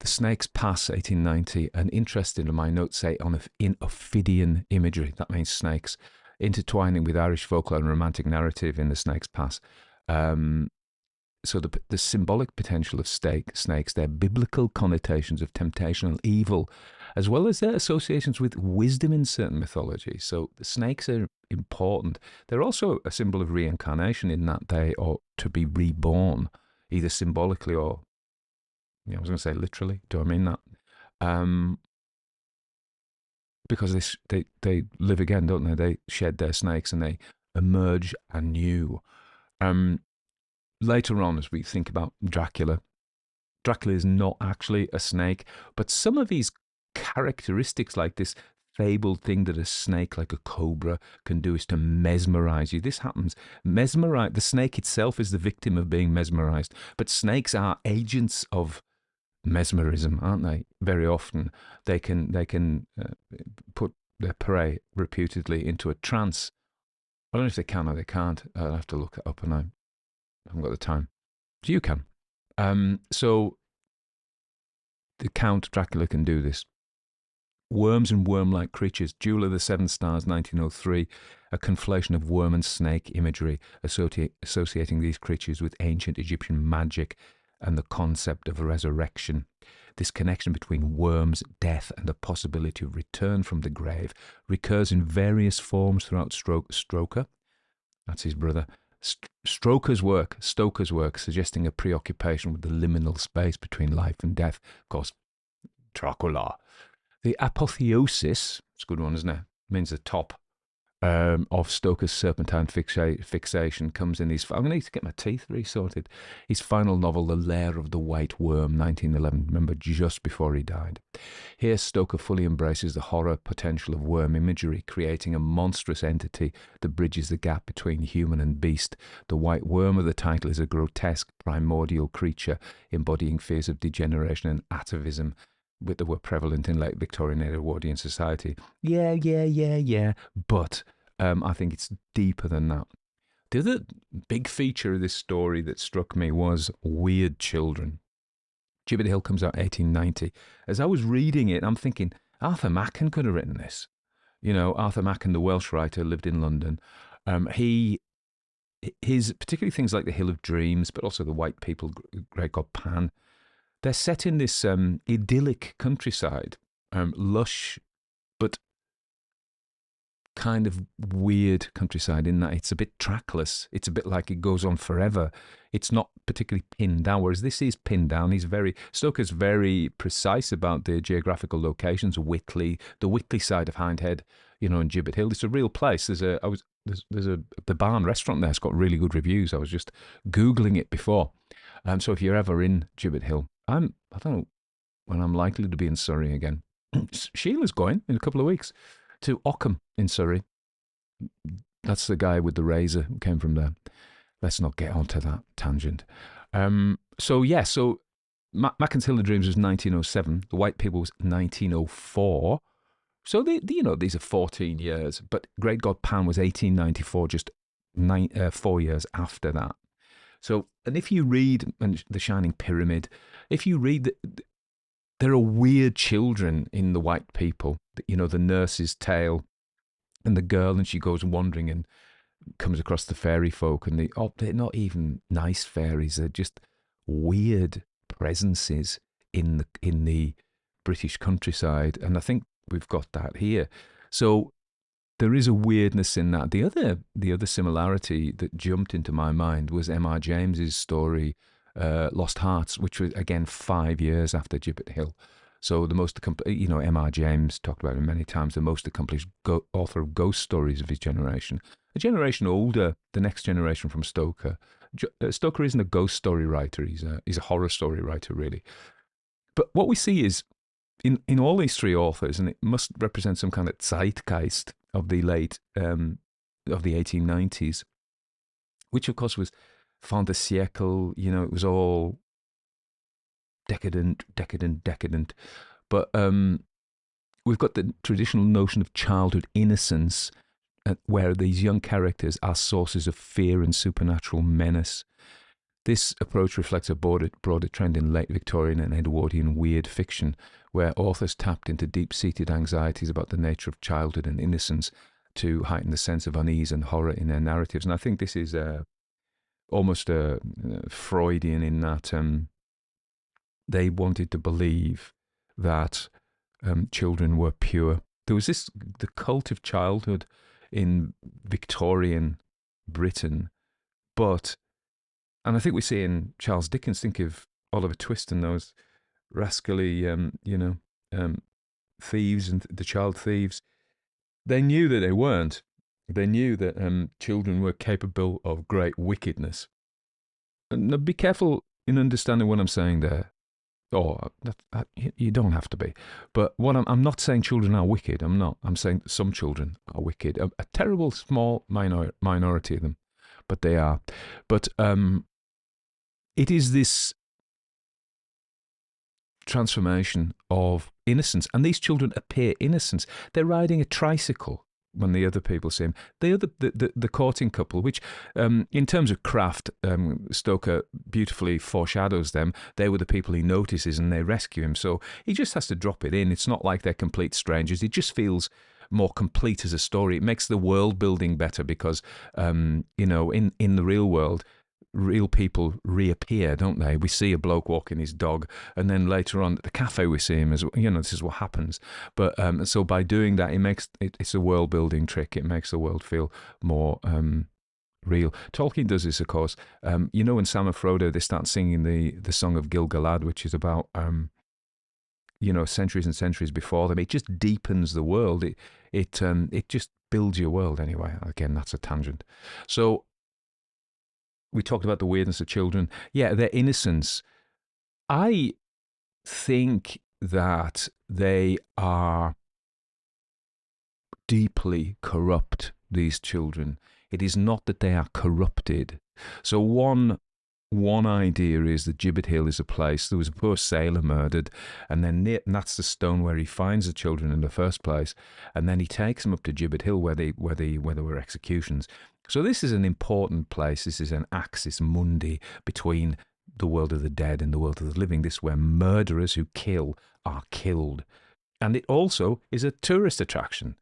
The Snake's Pass, 1890, an interest in my notes say in Ophidian imagery, that means snakes, intertwining with Irish folklore and romantic narrative in the Snake's Pass. So the symbolic potential of snakes, their biblical connotations of temptation and evil, as well as their associations with wisdom in certain mythologies. So the snakes are important. They're also a symbol of reincarnation, in that they are to be reborn, either symbolically or, I was going to say literally. Do I mean that? Because they live again, don't they? They shed their snakes and they emerge anew. Later on, as we think about Dracula is not actually a snake, but some of these characteristics, like this fabled thing that a snake, like a cobra, can do, is to mesmerize you. This happens. The snake itself is the victim of being mesmerized, but snakes are agents of mesmerism, aren't they? Very often they can put their prey reputedly into a trance. I don't know if they can or they can't. I'll have to look it up, and I haven't got the time. So you can. So the Count Dracula can do this. Worms and worm-like creatures. Jewel of the Seven Stars, 1903. A conflation of worm and snake imagery, associating these creatures with ancient Egyptian magic and the concept of resurrection. This connection between worms, death, and the possibility of return from the grave recurs in various forms throughout Stoker, that's his brother, Stoker's work, suggesting a preoccupation with the liminal space between life and death. Of course, Dracula. The apotheosis, it's a good one, isn't it? Means the top of Stoker's serpentine fixation comes in his. I'm going to need to get my teeth resorted. His final novel, The Lair of the White Worm, 1911. Remember, just before he died. Here, Stoker fully embraces the horror potential of worm imagery, creating a monstrous entity that bridges the gap between human and beast. The white worm of the title is a grotesque, primordial creature embodying fears of degeneration and atavism that were prevalent in late Victorian Edwardian society. Yeah. But I think it's deeper than that. The other big feature of this story that struck me was weird children. Gibbet Hill comes out 1890. As I was reading it, I'm thinking, Arthur Machen could have written this. You know, Arthur Machen, the Welsh writer, lived in London. His particularly things like The Hill of Dreams, but also The White People, Great God Pan, they're set in this idyllic countryside, lush, but kind of weird countryside in that it's a bit trackless. It's a bit like it goes on forever. It's not particularly pinned down, whereas this is pinned down. Stoker's very precise about the geographical locations. Whitley, the Whitley side of Hindhead, you know, and Gibbet Hill. It's a real place. The Barn restaurant there. It's got really good reviews. I was just Googling it before. So if you're ever in Gibbet Hill, I don't know when I'm likely to be in Surrey again. Sheila's going in a couple of weeks to Ockham in Surrey. That's the guy with the razor who came from there. Let's not get onto that tangent. So Macken's Hill of Dreams was 1907. The White People was 1904. So these are 14 years. But Great God Pan was 1894, just 4 years after that. So, and if you read The Shining Pyramid, if you read there are weird children in The White People. You know, the nurse's tale and the girl, and she goes wandering and comes across the fairy folk, and they're not even nice fairies. They're just weird presences in the British countryside, and I think we've got that here. So there is a weirdness in that. The other similarity that jumped into my mind was M.R. James's story, Lost Hearts, which was again 5 years after Gibbet Hill. So the most accomplished, you know, M.R. James talked about it many times, the most accomplished author of ghost stories of his generation. A generation older, the next generation from Stoker. Stoker isn't a ghost story writer; he's a horror story writer, really. But what we see is in all these three authors, and it must represent some kind of zeitgeist of the late of the 1890s, which of course was fin de siècle. You know, it was all decadent. But we've got the traditional notion of childhood innocence, where these young characters are sources of fear and supernatural menace. This approach reflects a broader trend in late Victorian and Edwardian weird fiction, where authors tapped into deep-seated anxieties about the nature of childhood and innocence to heighten the sense of unease and horror in their narratives. And I think this is almost Freudian in that they wanted to believe that children were pure. There was the cult of childhood in Victorian Britain, and I think we see in Charles Dickens, think of Oliver Twist and those rascally, thieves and the child thieves. They knew that they weren't. They knew that children were capable of great wickedness. And be careful in understanding what I'm saying there. You don't have to be. But what I'm not saying children are wicked. I'm not. I'm saying some children are wicked. A terrible small minority of them, but they are. But it is this transformation of innocence, and these children appear innocent. They're riding a tricycle when the other people see him. The courting couple, which in terms of craft, Stoker beautifully foreshadows them. They were the people he notices and they rescue him. So he just has to drop it in. It's not like they're complete strangers. It just feels more complete as a story. It makes the world building better because, in the real world, real people reappear, don't they? We see a bloke walking his dog, and then later on at the cafe we see him as this is what happens. But so by doing that, it's a world building trick. It makes the world feel more real. Tolkien does this, of course. You know, when Sam and Frodo, they start singing the song of Gil-galad, which is about centuries and centuries before them. It just deepens the world. It just builds your world anyway. Again, that's a tangent. So we talked about the weirdness of children. Yeah, their innocence. I think that they are deeply corrupt, these children. It is not that they are corrupted. So one idea is that Gibbet Hill is a place. There was a poor sailor murdered, and then that's the stone where he finds the children in the first place, and then he takes them up to Gibbet Hill where there were executions. So this is an important place. This is an axis mundi between the world of the dead and the world of the living. This is where murderers who kill are killed, and it also is a tourist attraction.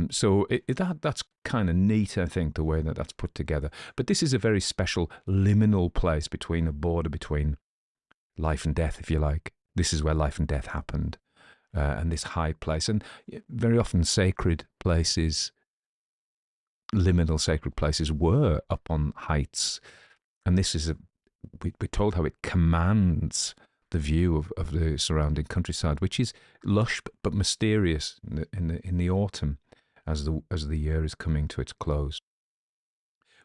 So that's kind of neat, I think, the way that that's put together. But this is a very special liminal place between a border between life and death, if you like. This is where life and death happened, and this high place. And very often sacred places, liminal sacred places, were up on heights. And this is we're told how it commands the view of the surrounding countryside, which is lush but mysterious in the autumn, as the year is coming to its close.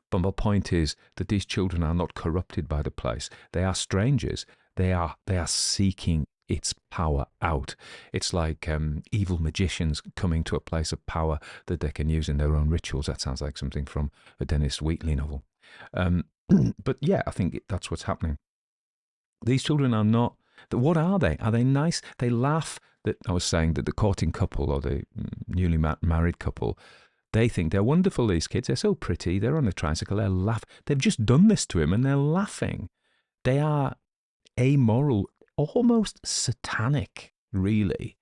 But my point is that these children are not corrupted by the place. They are strangers. They are seeking its power out. It's like evil magicians coming to a place of power that they can use in their own rituals. That sounds like something from a Dennis Wheatley novel. But yeah, I think that's what's happening. These children are not. What are they? Are they nice? They laugh. That I was saying that the courting couple or the newly married couple, they think they're wonderful. These kids, they're so pretty. They're on a tricycle. They're laughing. They've just done this to him, and they're laughing. They are amoral, almost satanic, really.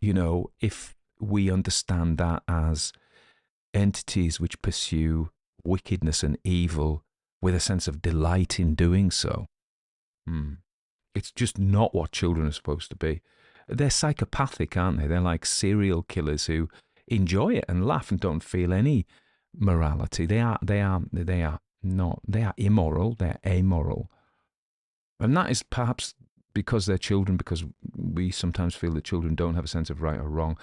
If we understand that as entities which pursue wickedness and evil with a sense of delight in doing so. It's just not what children are supposed to be. They're psychopathic, aren't they? They're like serial killers who enjoy it and laugh and don't feel any morality. They are not. They are immoral. They're amoral, and that is perhaps because they're children. Because we sometimes feel that children don't have a sense of right or wrong,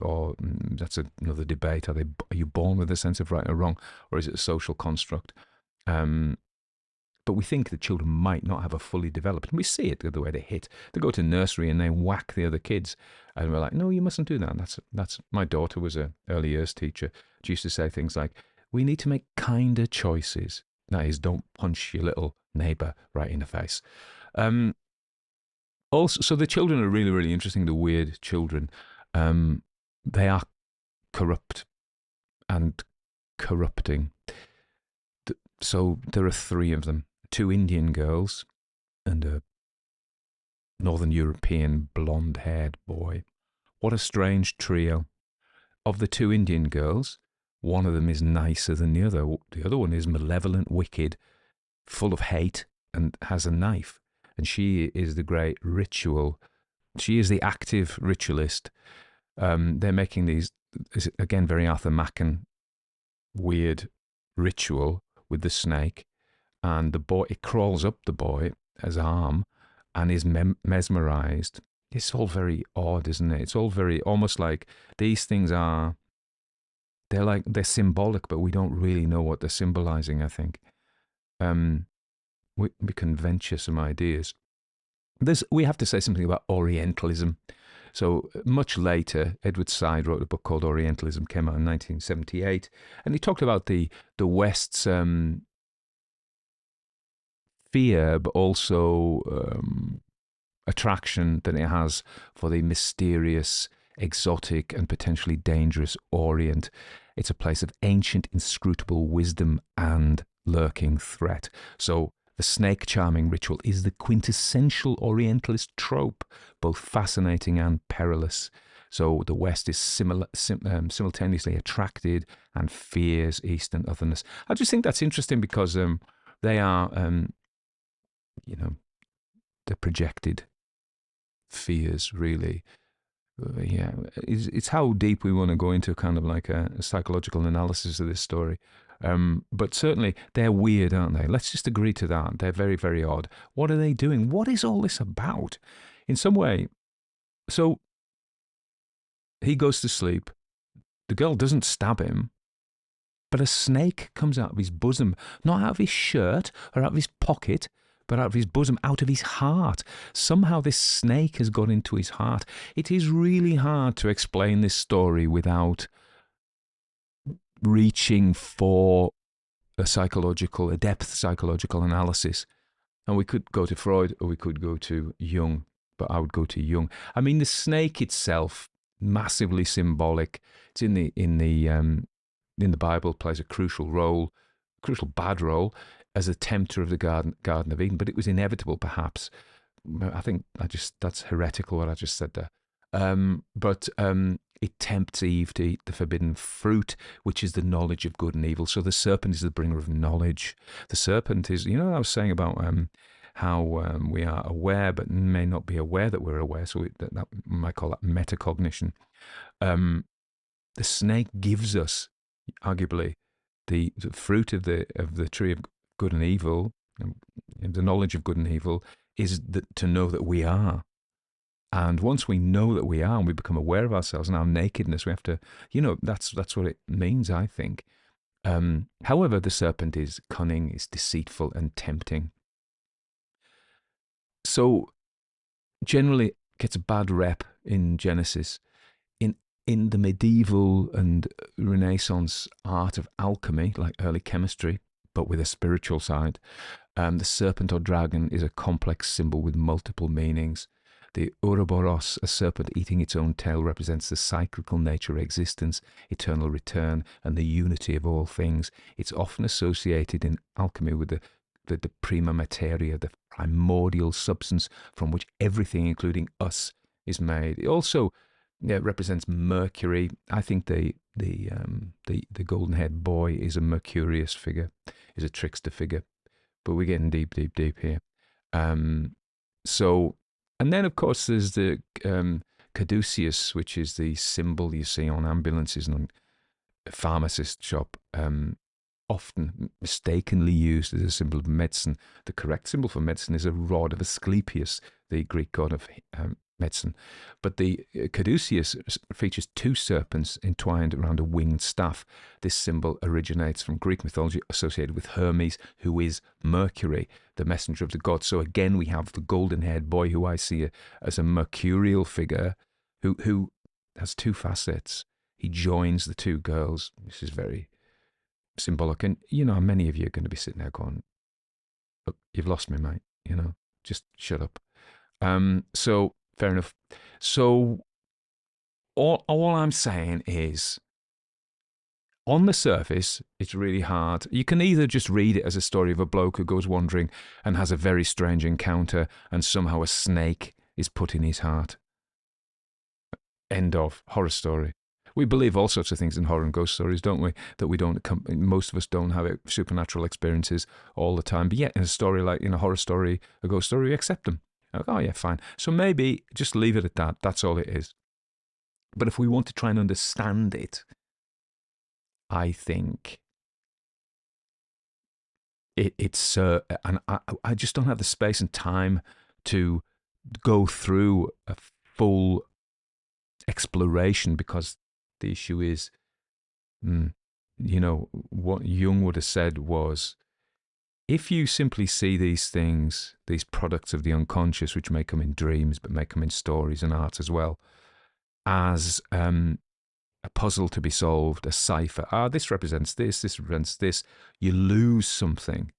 or that's another debate. Are you born with a sense of right or wrong, or is it a social construct? But we think that children might not have a fully developed, and we see it the way they hit. They go to nursery and they whack the other kids, and we're like, no, you mustn't do that. That's my daughter was an early years teacher. She used to say things like, we need to make kinder choices. That is, don't punch your little neighbour right in the face. Also, so the children are really, really interesting. The weird children, they are corrupt and corrupting. So there are 3 of them. 2 Indian girls and a Northern European blonde-haired boy. What a strange trio. Of the 2 Indian girls, one of them is nicer than the other. The other one is malevolent, wicked, full of hate, and has a knife. And she is the great ritual. She is the active ritualist. They're making these, again, very Arthur Machen, weird ritual with the snake. And the boy, it crawls up the boy's arm and is mesmerized. It's all very odd, isn't it? It's all very, almost like these things they're symbolic, but we don't really know what they're symbolizing, I think. We can venture some ideas. We have to say something about Orientalism. So much later, Edward Said wrote a book called Orientalism, came out in 1978, and he talked about the West's fear, but also attraction that it has for the mysterious, exotic, and potentially dangerous Orient. It's a place of ancient, inscrutable wisdom and lurking threat. So the snake charming ritual is the quintessential Orientalist trope, both fascinating and perilous. So the West is simultaneously attracted and fears Eastern otherness. I just think that's interesting because they are, they're projected fears, really. It's how deep we want to go into kind of like a psychological analysis of this story. But certainly they're weird, aren't they? Let's just agree to that. They're very, very odd. What are they doing? What is all this about? In some way, so he goes to sleep. The girl doesn't stab him, but a snake comes out of his bosom, not out of his shirt or out of his pocket, but out of his bosom, out of his heart. Somehow this snake has got into his heart. It is really hard to explain this story without reaching for a depth psychological analysis. And we could go to Freud or we could go to Jung, but I would go to Jung. I mean, the snake itself, massively symbolic. It's in the Bible, plays a crucial bad role as a tempter of the Garden of Eden, but it was inevitable, perhaps. I think that's heretical what I just said there. But it tempts Eve to eat the forbidden fruit, which is the knowledge of good and evil. So the serpent is the bringer of knowledge. The serpent is, I was saying about how we are aware, but may not be aware that we're aware. So that we might call that metacognition. The snake gives us, arguably, the fruit of the tree of good and evil, the knowledge of good and evil, is to know that we are. And once we know that we are and we become aware of ourselves and our nakedness, we have to, that's what it means, I think. However, the serpent is cunning, is deceitful and tempting. So generally gets a bad rep in Genesis. In the medieval and Renaissance art of alchemy, like early chemistry, but with a spiritual side, the serpent or dragon is a complex symbol with multiple meanings. The Ouroboros, a serpent eating its own tail, represents the cyclical nature of existence, eternal return, and the unity of all things. It's often associated in alchemy with the prima materia, the primordial substance from which everything, including us, is made. It also represents Mercury. I think the golden-haired boy is a Mercurius figure, is a trickster figure. But we're getting deep, deep, deep here. And then, of course, there's the caduceus, which is the symbol you see on ambulances and on a pharmacist shop, often mistakenly used as a symbol of medicine. The correct symbol for medicine is a rod of Asclepius, the Greek god of medicine. But the caduceus features two serpents entwined around a winged staff. This symbol originates from Greek mythology associated with Hermes, who is Mercury, the messenger of the gods. So again, we have the golden-haired boy, who I see as a mercurial figure, who has two facets. He joins the two girls. This is very symbolic. And, many of you are going to be sitting there going, "Look, you've lost me, mate. Just shut up." So fair enough. So all I'm saying is, on the surface, it's really hard. You can either just read it as a story of a bloke who goes wandering and has a very strange encounter and somehow a snake is put in his heart. End of. Horror story. We believe all sorts of things in horror and ghost stories, don't we? That most of us don't have supernatural experiences all the time. But yet, in a story like in a horror story, a ghost story, we accept them. Oh yeah, fine. So maybe just leave it at that. That's all it is. But if we want to try and understand it, I think it's and I just don't have the space and time to go through a full exploration, because the issue is, what Jung would have said was, if you simply see these things, these products of the unconscious, which may come in dreams, but may come in stories and art as well, as a puzzle to be solved, a cipher, this represents this represents this, you lose something.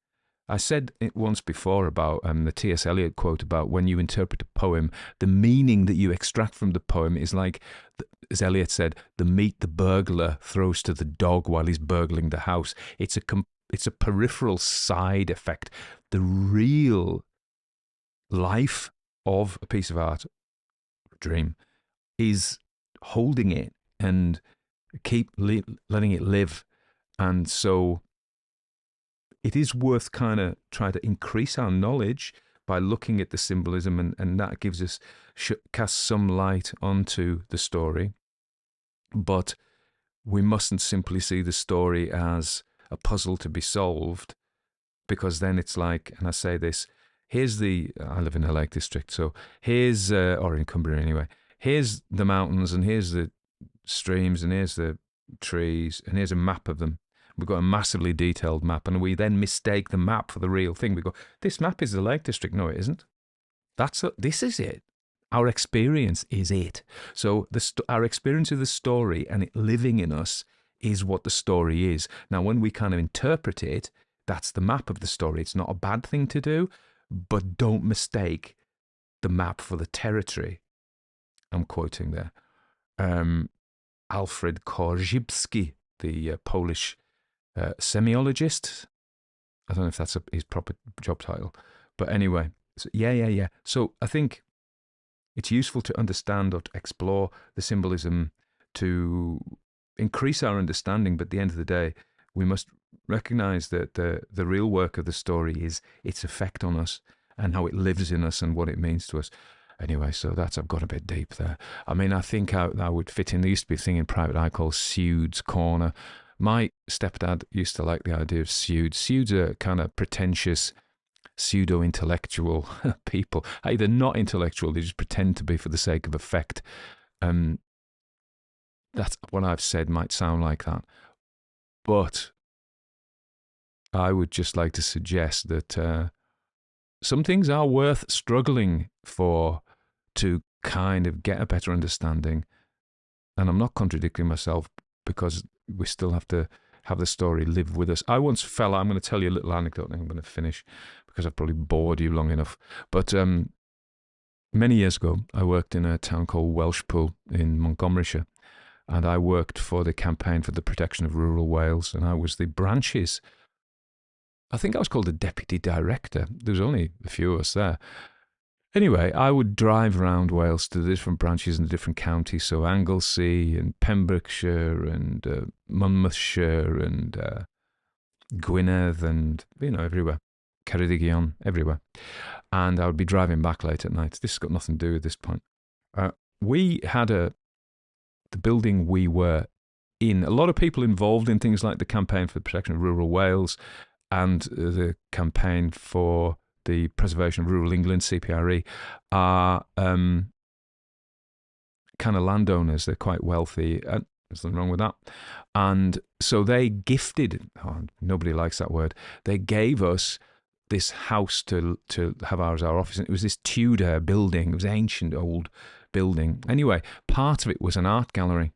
I said it once before about the T.S. Eliot quote about when you interpret a poem, the meaning that you extract from the poem is like, as Eliot said, the meat the burglar throws to the dog while he's burgling the house. It's a peripheral side effect. The real life of a piece of art, dream, is holding it and keep letting it live. And so it is worth kind of trying to increase our knowledge by looking at the symbolism, and that gives us, casts some light onto the story. But we mustn't simply see the story as a puzzle to be solved, because then it's like, and I say this, I live in the Lake District, so here's, or in Cumbria anyway, here's the mountains and here's the streams and here's the trees and here's a map of them. We've got a massively detailed map, and we then mistake the map for the real thing. We go, this map is the Lake District. No, it isn't. This is it. Our experience is it. So our experience of the story and it living in us is what the story is. Now, when we kind of interpret it, that's the map of the story. It's not a bad thing to do, but don't mistake the map for the territory. I'm quoting there. Alfred Korzybski, the Polish semiologist. I don't know if that's his proper job title. But anyway, so yeah. So I think it's useful to understand or to explore the symbolism to increase our understanding. But at the end of the day, we must recognize that the real work of the story is its effect on us and how it lives in us and what it means to us. Anyway, so I've got a bit deep there. I mean, I think I would fit in. There used to be a thing in private I call Pseuds Corner. My stepdad used to like the idea of pseuds. Pseuds are kind of pretentious, pseudo-intellectual people. Either not intellectual, they just pretend to be for the sake of effect. That's what I've said might sound like that. But I would just like to suggest that some things are worth struggling for to kind of get a better understanding. And I'm not contradicting myself, because we still have to have the story live with us. I'm going to tell you a little anecdote and I'm going to finish because I've probably bored you long enough. But many years ago, I worked in a town called Welshpool in Montgomeryshire, and I worked for the campaign for the protection of rural Wales, and I was the branches. I think I was called a deputy director. There was only a few of us there. Anyway, I would drive around Wales to the different branches in the different counties, so Anglesey and Pembrokeshire and Monmouthshire and Gwynedd and, everywhere. Ceredigion, everywhere. And I would be driving back late at night. This has got nothing to do with this point. We had the building we were in, a lot of people involved in things like the campaign for the protection of rural Wales and the campaign for the preservation of rural England, CPRE, are kind of landowners. They're quite wealthy. And there's nothing wrong with that. And so they gifted, nobody likes that word, they gave us this house to have as our office. And it was this Tudor building. It was an ancient old building. Anyway, part of it was an art gallery.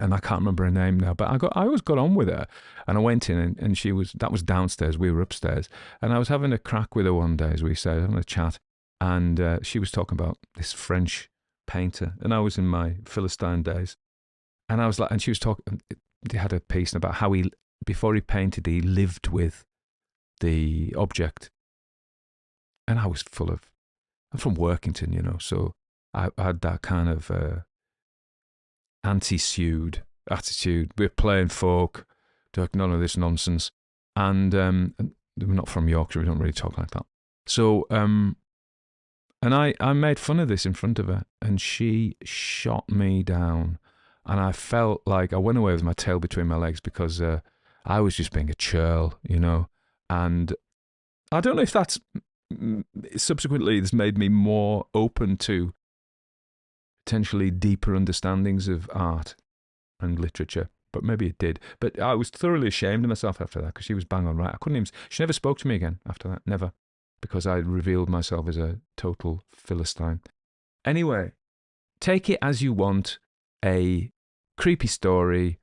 And I can't remember her name now, but I always got on with her. And I went in, and that was downstairs, we were upstairs. And I was having a crack with her one day, as we said, having a chat. And she was talking about this French painter. And I was in my Philistine days. And I was like, and she was talking, they had a piece about how before he painted, he lived with the object. And I was I'm from Workington, so I had that kind of anti-Pseud attitude. We're playing folk, none of this nonsense. And we're not from Yorkshire, we don't really talk like that. So, and I made fun of this in front of her, and she shot me down. And I felt like I went away with my tail between my legs, because I was just being a churl, And I don't know if that's subsequently has made me more open to potentially deeper understandings of art and literature, but maybe it did. But I was thoroughly ashamed of myself after that, because she was bang on right. She never spoke to me again after that, never, because I revealed myself as a total Philistine. Anyway, take it as you want, a creepy story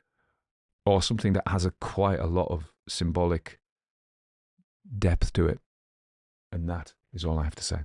or something that has quite a lot of symbolic depth to it. And that is all I have to say.